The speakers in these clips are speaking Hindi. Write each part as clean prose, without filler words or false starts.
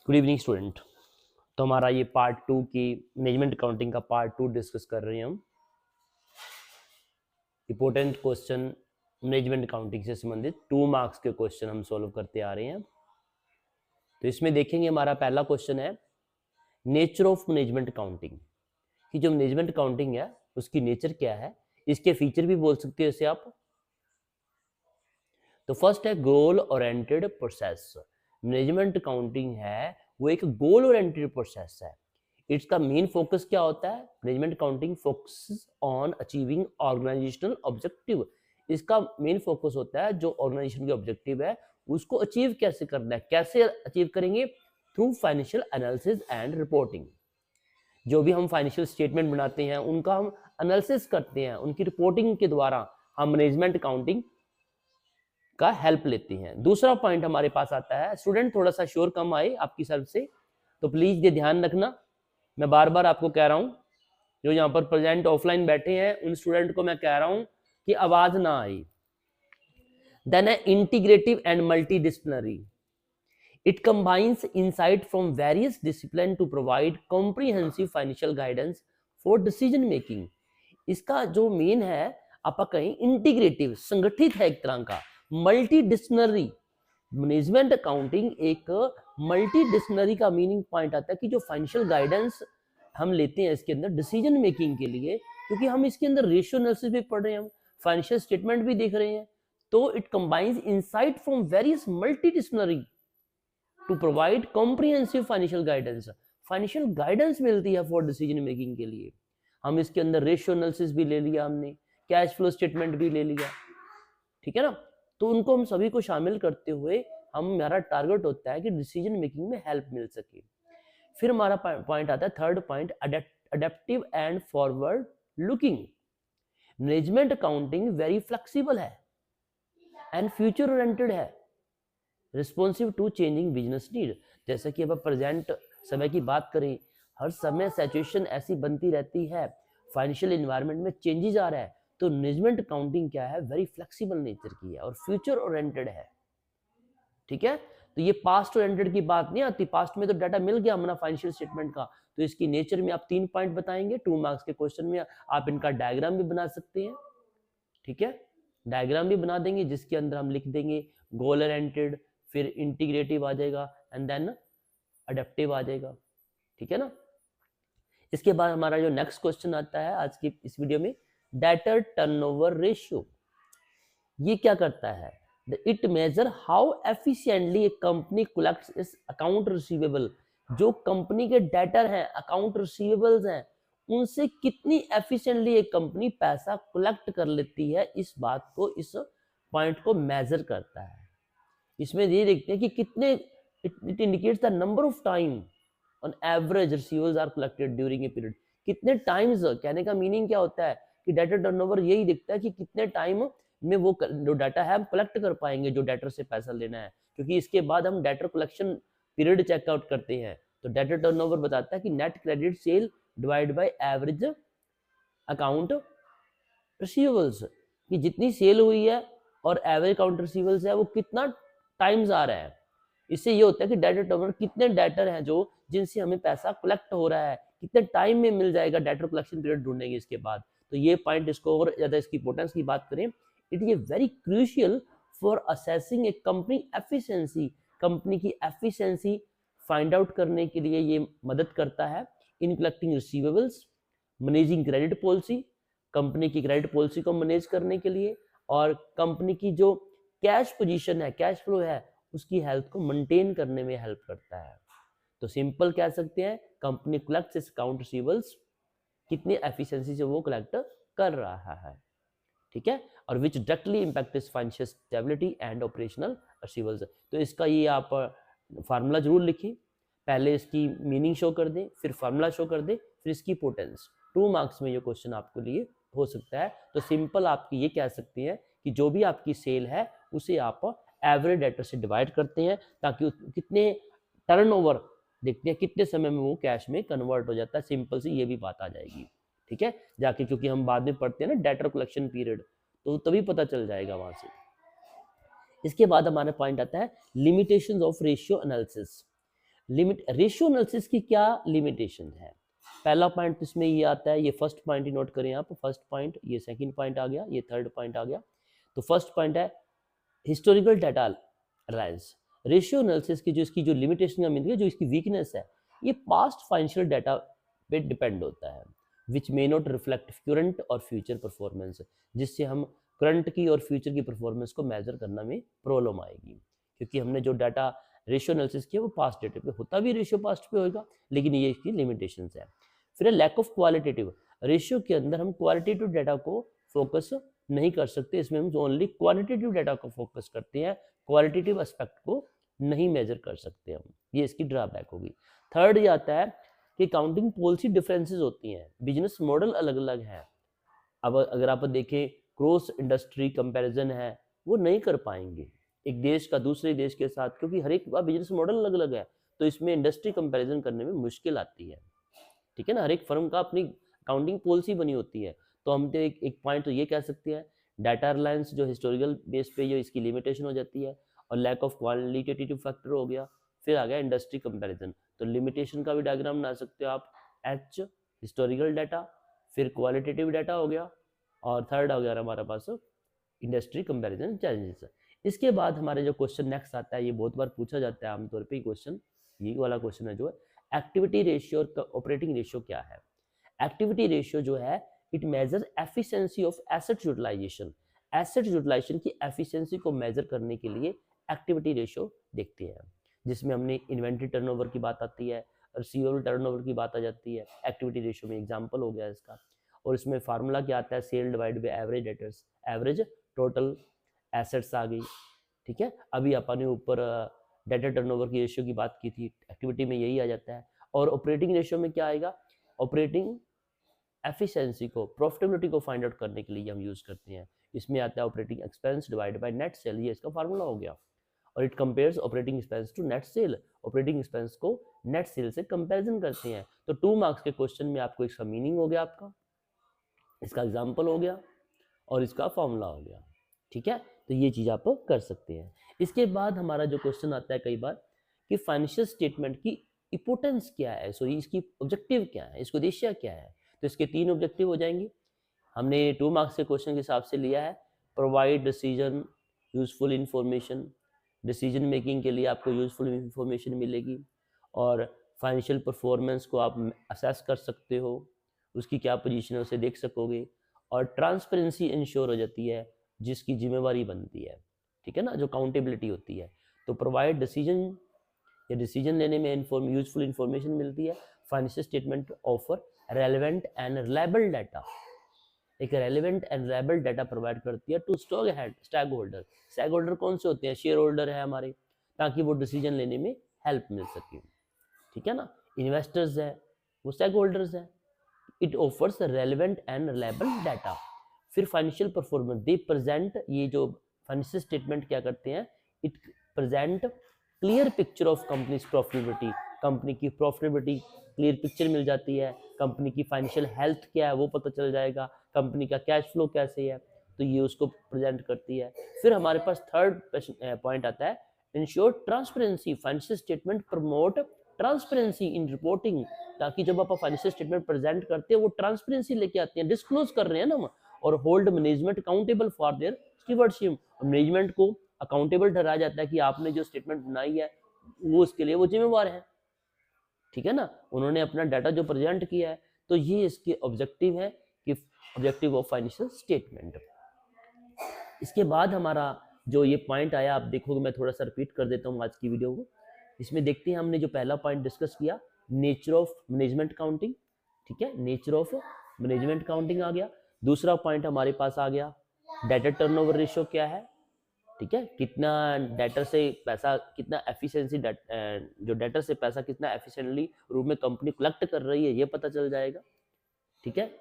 Good evening student. तो हमारा ये पार्ट 2 की मैनेजमेंट अकाउंटिंग का पार्ट 2 डिस्कस कर रहे हैं हम। इंपॉर्टेंट क्वेश्चन मैनेजमेंट अकाउंटिंग से संबंधित 2 मार्क्स के क्वेश्चन हम सॉल्व करते आ रहे हैं। तो इसमें देखेंगे हमारा पहला क्वेश्चन है नेचर ऑफ मैनेजमेंट अकाउंटिंग, कि जो मैनेजमेंट अकाउंटिंग है उसकी नेचर क्या है, इसके फीचर भी बोल सकते हो इसे आप। तो फर्स्ट है goal oriented process. Management accounting है वो एक गोल ओरिएंटेड प्रोसेस है। इसका मेन फोकस क्या होता है? Management accounting focus on achieving organisational objective. इसका मेन फोकस होता है जो ऑर्गेनाइजेशन के ऑब्जेक्टिव है उसको अचीव कैसे करना है। कैसे अचीव करेंगे? Through financial analysis and reporting. जो भी हम फाइनेंशियल स्टेटमेंट बनाते हैं उनका हम एनालिसिस करते हैं, उनकी रिपोर्टिंग के द्वारा हम मैनेजमेंट अकाउंटिंग का हेल्प लेते हैं। दूसरा पॉइंट हमारे पास आता है, स्टूडेंट थोड़ा सा शोर कम आए आपकी तरफ से, तो प्लीज ये ध्यान रखना। मैं बार बार आपको कह रहा हूं, जो यहाँ पर प्रेजेंट ऑफलाइन बैठे हैं उन स्टूडेंट को मैं कह रहा हूं कि आवाज ना आए। देन है integrative and multidisciplinary. It combines insight from various discipline to provide comprehensive financial guidance for decision making. इसका जो मेन है आप कहें इंटीग्रेटिव, संगठित है एक तरह का। मल्टीडिसिप्लिनरी, मैनेजमेंट अकाउंटिंग एक मल्टीडिसिप्लिनरी का मीनिंग पॉइंट आता है कि जो फाइनेंशियल गाइडेंस हम लेते हैं इसके अंदर डिसीजन मेकिंग के लिए, क्योंकि हम इसके अंदर रेशियो एनालिसिस भी पढ़ रहे हैं, हम फाइनेंशियल स्टेटमेंट भी देख रहे हैं, तो it combines insight from various multidisciplinary to provide comprehensive financial guidance. Financial guidance मिलती है फॉर डिसीजन मेकिंग के लिए। हम इसके अंदर रेशियो एनालिसिस भी ले लिया, हमने कैश फ्लो स्टेटमेंट भी ले लिया, ठीक है ना। तो उनको हम सभी को शामिल करते हुए हमारा टारगेट होता है कि डिसीजन मेकिंग में हेल्प मिल सके। फिर हमारा पॉइंट आता है third point, adaptive and forward looking. Management accounting very flexible है एंड फ्यूचर ओरिएंटेड है, responsive to changing business need. जैसे कि अब प्रेजेंट समय की बात करें, हर समय सिचुएशन ऐसी बनती रहती है, फाइनेंशियल एनवायरनमेंट में चेंजेस आ रहा है, तो मैनेजमेंट अकाउंटिंग क्या है, वेरी फ्लेक्सिबल नेचर की है और फ्यूचर ओरिएंटेड है, ठीक है। तो ये पास्ट ओरिएंटेड की बात नहीं आती, पास्ट में तो डाटा मिल गया हमारा फाइनेंशियल स्टेटमेंट का, तो इसकी नेचर में आप 3 पॉइंट बताएंगे 2 मार्क्स के क्वेश्चन में। आप इनका डायग्राम भी बना सकते हैं, ठीक है, डायग्राम भी बना देंगे जिसके अंदर हम लिख देंगे गोल ओरिएंटेड, फिर इंटीग्रेटिव आ जाएगा एंड देन अडेप्टिव आ जाएगा, ठीक है ना। इसके बाद हमारा जो नेक्स्ट क्वेश्चन आता है आज की इस वीडियो में, डेटर टर्नओवर रेशियो। ये क्या करता है? It major how efficiently A company collects it's account receivable. जो कंपनी के डेटर हैं, अकाउंट रिसीवेबल्स हैं, उनसे कितनी एफिशिएंटली एक कंपनी पैसा कलेक्ट कर लेती है, इस बात को, इस पॉइंट को मेजर करता है। इसमें ये देखते हैं कि कितने, it indicates the number of time on average receivables are collected during a period. कितने टाइम्स, कहने का मीनिंग क्या होता है कि डेटर टर्नओवर यही दिखता है कि कितने टाइम में वो जो डाटा है हम कलेक्ट कर पाएंगे, जो डेटर से पैसा लेना है, क्योंकि इसके बाद हम डेटर कलेक्शन पीरियड चेकआउट करते हैं। तो डेटर टर्नओवर बताता है कि net credit sale divide by average account receivables, कि जितनी सेल हुई है और एवरेज अकाउंट रिसीवेबल्स है वो कितना टाइम्स आ रहा है। इससे ये होता है कि डेटर टर्नओवर, कितने डेटर हैं जो जिनसे हमें पैसा कलेक्ट हो रहा है, कितने टाइम में मिल जाएगा, डेटर कलेक्शन पीरियड ढूंढेंगे इसके बाद। तो ये पॉइंट, इसको और ज्यादा इसकी इंपॉर्टेंस की बात करें, it is very crucial for assessing A company efficiency. Company की एफिशिएंसी फाइंड आउट करने के लिए ये मदद करता है in collecting receivables, managing credit policy, company की क्रेडिट पॉलिसी को मैनेज करने के लिए, और कंपनी की जो कैश पोजीशन है, कैश फ्लो है, उसकी हेल्थ को मेंटेन करने में हेल्प करता है। तो सिंपल कह सकते हैं, company collects it's account receivables, कितनी एफिशिएंसी से वो कलेक्ट कर रहा है, ठीक है, और विच directly impact is financial stability and operational receivables. तो इसका ये आप फार्मूला जरूर लिखें, पहले इसकी मीनिंग शो कर दें, फिर फार्मूला शो कर दें, फिर इसकी इंपॉर्टेंस। 2 मार्क्स में ये क्वेश्चन आपके लिए हो सकता है। तो सिंपल आपकी ये कह सकते हैं कि जो भी आपकी सेल है उसे आप एवरेज डेटर से डिवाइड करते हैं, ताकि कितने टर्नओवर देखते हैं, कितने समय में वो कैश में कन्वर्ट हो जाता है। सिंपल सी ये भी बात आ जाएगी, ठीक है, जाके, क्योंकि हम बाद में पढ़ते हैं ना डेटर कलेक्शन पीरियड, तो तभी पता चल जाएगा वहां से। इसके बाद हमारा पॉइंट आता है limitations of ratio analysis. Limit ratio analysis की क्या लिमिटेशन है? पहला पॉइंट इसमें ये आता है, ये फर्स्ट पॉइंट ही नोट करें आप, फर्स्ट पॉइंट, ये सेकंड पॉइंट आ गया, ये थर्ड पॉइंट आ गया। तो फर्स्ट पॉइंट है historical data alliance. Ratio analysis की जो इसकी जो लिमिटेशन का मीनिंग है, जो इसकी वीकनेस है, ये पास्ट फाइनेंशियल डाटा पे डिपेंड होता है, विच मे नॉट रिफ्लेक्ट करंट और फ्यूचर परफॉर्मेंस, जिससे हम करंट की और फ्यूचर की परफॉर्मेंस को मेजर करना में प्रॉब्लम आएगी, क्योंकि हमने जो डाटा रेशियो एनालिसिस किया वो पास्ट डेटा पे होता भी रेशियो पास्ट पे होगा, लेकिन ये इसकी लिमिटेशंस है। फिर लैक ऑफ क्वालिटेटिव, रेशियो के अंदर हम क्वालिटेटिव डाटा को फोकस नहीं कर सकते, इसमें हम ओनली क्वालिटेटिव डाटा को फोकस करते हैं, क्वालिटेटिव एस्पेक्ट को नहीं मेजर कर सकते हम, ये इसकी ड्रॉबैक होगी। थर्ड ये आता है कि काउंटिंग पॉलिसी डिफरेंसेस होती हैं, बिजनेस मॉडल अलग अलग हैं। अब अगर आप देखें क्रॉस इंडस्ट्री कंपैरिजन है, वो नहीं कर पाएंगे एक देश का दूसरे देश के साथ, क्योंकि हर एक का बिजनेस मॉडल अलग अलग है, तो इसमें इंडस्ट्री कंपैरिजन करने में मुश्किल आती है, ठीक है ना। हर एक फर्म का अपनी अकाउंटिंग पॉलिसी बनी होती है। तो हम तो एक पॉइंट तो ये कह सकते हैं, डाटा रिलायंस जो हिस्टोरिकल बेस पे जो इसकी लिमिटेशन हो जाती है, और लैक ऑफ क्वालिटेटिव फैक्टर हो गया। फिर आ गया इंडस्ट्री कंपैरिजन, तो लिमिटेशन का भी डायग्राम बना सकते हो आप, एच हिस्टोरिकल डाटा, फिर क्वालिटेटिव डाटा हो गया, और थर्ड हो गया हमारे पास इंडस्ट्री कंपैरिजन चैलेंजेस। इसके बाद हमारे जो क्वेश्चन नेक्स्ट आता है, ये बहुत बार पूछा जाता है आमतौर पे क्वेश्चन, ये वाला क्वेश्चन है जो है एक्टिविटी रेशियो और ऑपरेटिंग रेशियो क्या है। एक्टिविटी रेशियो जो है it measure efficiency of asset utilisation, asset utilisation की एफिशिएंसी को मेजर करने के लिए एक्टिविटी रेशियो देखते हैं, जिसमें हमने इन्वेंट्री टर्नओवर की बात आती है, रिसीवेबल टर्नओवर की बात आ जाती है, एक्टिविटी रेशियो में एग्जांपल हो गया इसका। और इसमें फार्मूला क्या आता है, sale divide by average debtors, average total assets आ गई, ठीक है। अभी अपन ने ऊपर डेटा टर्नओवर की रेशियो की बात की थी, एक्टिविटी में यही आ जाता है। और ऑपरेटिंग रेशियो में क्या आएगा, ऑपरेटिंग एफिशिएंसी को, प्रॉफिटेबिलिटी को फाइंड आउट करने के लिए हम यूज करते हैं। इसमें आता है operating expense divide by net sale, ये इसका फार्मूला हो गया। और it compares operating expense to net sale, operating expense को नेट सेल से कंपैरिजन करते हैं। तो 2 मार्क्स के क्वेश्चन में आपको इसका मीनिंग हो गया, आपका इसका एग्जाम्पल हो गया, और इसका फॉर्मूला हो गया, ठीक है। तो ये चीज आप कर सकते हैं। इसके बाद हमारा जो क्वेश्चन आता है कई बार कि फाइनेंशियल स्टेटमेंट की इंपोर्टेंस क्या है, सो इसकी ऑब्जेक्टिव क्या है, इसका उद्देश्य क्या है। तो इसके 3 ऑब्जेक्टिव हो जाएंगे, हमने 2 मार्क्स के क्वेश्चन के हिसाब से लिया है। Provide decision useful information, decision making के लिए आपको यूजफुल इंफॉर्मेशन मिलेगी, और फाइनेंशियल परफॉर्मेंस को आप असेस कर सकते हो, उसकी क्या पोजीशन है उसे देख सकोगे, और ट्रांसपेरेंसी इंश्योर हो जाती है, जिसकी जिम्मेवारी बनती है, ठीक है ना, जो काउंटेबिलिटी होती है। तो प्रोवाइड डिसीजन या डिसीजन लेने में यूजफुल इंफॉर्मेशन मिलती है। Financial statement offer relevant and reliable data, एक relevant and reliable data provide करती है to stockholder. Stockholder कौन से होते हैं, शेयर होल्डर है हमारे, ताकि वो डिसीजन लेने में हेल्प मिल सके, ठीक है ना। इन्वेस्टर्स है, वो स्टॉक होल्डर्स है। It offers relevant and reliable data. फिर फाइनेंशियल परफॉर्मेंस दे प्रेजेंट, ये जो फाइनेंशियल स्टेटमेंट क्या करते हैं, it present clear picture of companies profitability, company की प्रॉफिटेबिलिटी क्लियर पिक्चर मिल जाती है, कंपनी की फाइनेंशियल हेल्थ क्या है वो पता चल जाएगा, कंपनी का कैश फ्लो कैसे है, तो ये उसको प्रेजेंट करती है। फिर हमारे पास थर्ड पॉइंट आता है, ensure transparency, financial statement promote transparency in reporting, ताकि जब आप फाइनेंशियल स्टेटमेंट प्रेजेंट करते हैं वो ट्रांसपेरेंसी लेके आते हैं, डिस्क्लोज कर रहे हैं ना हम, और hold management accountable for their stewardship, management को अकाउंटेबल ठहराया जाता है कि आपने जो स्टेटमेंट बनाई है वो उसके लिए वो जिम्मेवार है, ठीक है ना, उन्होंने अपना डाटा जो प्रेजेंट किया है। तो ये इसके ऑब्जेक्टिव है कि ऑब्जेक्टिव ऑफ फाइनेंशियल स्टेटमेंट। इसके बाद हमारा जो ये पॉइंट आया, आप देखोगे मैं थोड़ा सा रिपीट कर देता हूँ आज की वीडियो को। इसमें देखते हैं हमने जो पहला पॉइंट डिस्कस किया, नेचर ऑफ मैनेजमेंट काउंटिंग, ठीक है, नेचर ऑफ मैनेजमेंट काउंटिंग आ गया। दूसरा पॉइंट हमारे पास आ गया, डेटर टर्नओवर रेशियो क्या है, ठीक है, कितना डेटर से पैसा, कितना एफिशिएंसी जो डेटर से पैसा कितना एफिशिएंटली रूप में कंपनी कलेक्ट कर रही है, ये पता चल जाएगा, ठीक है।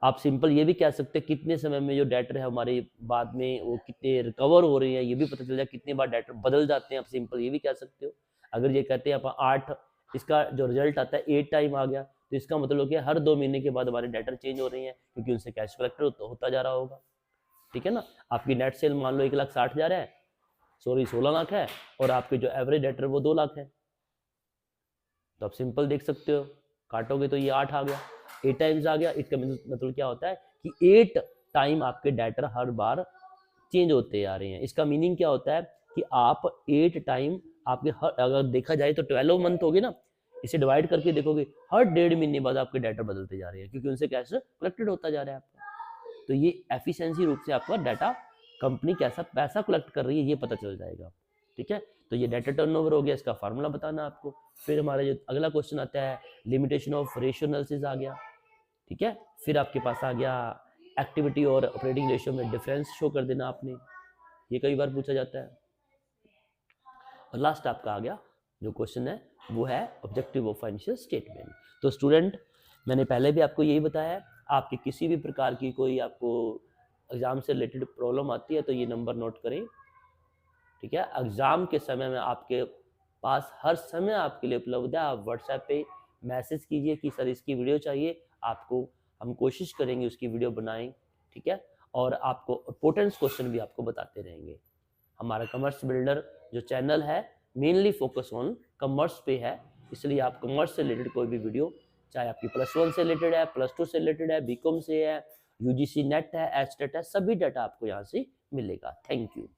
आप सिंपल ये भी कह सकते हैं कितने समय में जो डेटर है हमारे बाद में वो कितने रिकवर हो रहे हैं, ये भी पता चल जाए, कितने बार डेटर बदल जाते हैं, आप सिंपल ये भी कह सकते हो। अगर ये कहते हैं आप 8, इसका जो रिजल्ट आता है 8 टाइम आ गया, तो इसका मतलब क्या है, हर 2 महीने के बाद हमारे डेटर चेंज हो रहे हैं, क्योंकि उनसे कैश कलेक्टर होता जा रहा होगा, ठीक है ना। आपकी नेट सेल मान लो 1,60,000 है, सॉरी 16 लाख है, और आपके जो एवरेज डेटर वो 2 लाख है, तो आप सिंपल देख सकते हो, काटोगे तो ये 8 आ गया, 8 टाइम्स आ गया। इसका मतलब क्या होता है कि 8 टाइम आपके डाटा हर बार चेंज होते आ रहे हैं। इसका मीनिंग क्या होता है कि आप 8 टाइम आपके हर, अगर देखा जाए तो 12 मंथ हो गए ना, इसे डिवाइड करके देखोगे हर 1.5 महीने बाद आपके डाटा बदलते जा रहे हैं, क्योंकि उनसे कैश कलेक्टेड होता जा रहा है आपका। तो ये एफिशिएंसी रूप से आपका डाटा कंपनी कैसा पैसा कलेक्ट कर रही है ये पता चल जाएगा। ठीक है, तो ये डाटा टर्नओवर हो गया, इसका फार्मूला बताना आपको। फिर हमारा जो अगला क्वेश्चन आता है लिमिटेशन ऑफ रेशियो एनालिसिस आ गया। ठीक है, फिर आपके पास आ गया एक्टिविटी और ऑपरेटिंग रेशियो में डिफरेंस शो कर देना आपने, ये कई बार पूछा जाता है। और लास्ट आपका आ गया जो क्वेश्चन है वो है ऑब्जेक्टिव ऑफ फाइनेंशियल स्टेटमेंट। तो स्टूडेंट, मैंने पहले भी आपको यही बताया, आपकी किसी भी प्रकार की कोई आपको एग्जाम से रिलेटेड प्रॉब्लम आती है तो ये नंबर नोट करें। ठीक है, एग्जाम के समय में आपके पास हर समय आपके लिए उपलब्ध है। आप व्हाट्सएप पे मैसेज कीजिए कि सर इसकी वीडियो चाहिए आपको, हम कोशिश करेंगे उसकी वीडियो बनाएं। ठीक है, और आपको इंपॉर्टेंट क्वेश्चन भी आपको बताते रहेंगे। हमारा कॉमर्स बिल्डर जो चैनल है मेनली फोकस ऑन कॉमर्स पे है, इसलिए आप कॉमर्स से रिलेटेड कोई भी वीडियो, चाहे आपकी +1 से रिलेटेड है, +2 से रिलेटेड है, बीकॉम से है, यूजीसी नेट है, एचटेट है, सभी डाटा आपको यहाँ से मिलेगा। Thank you.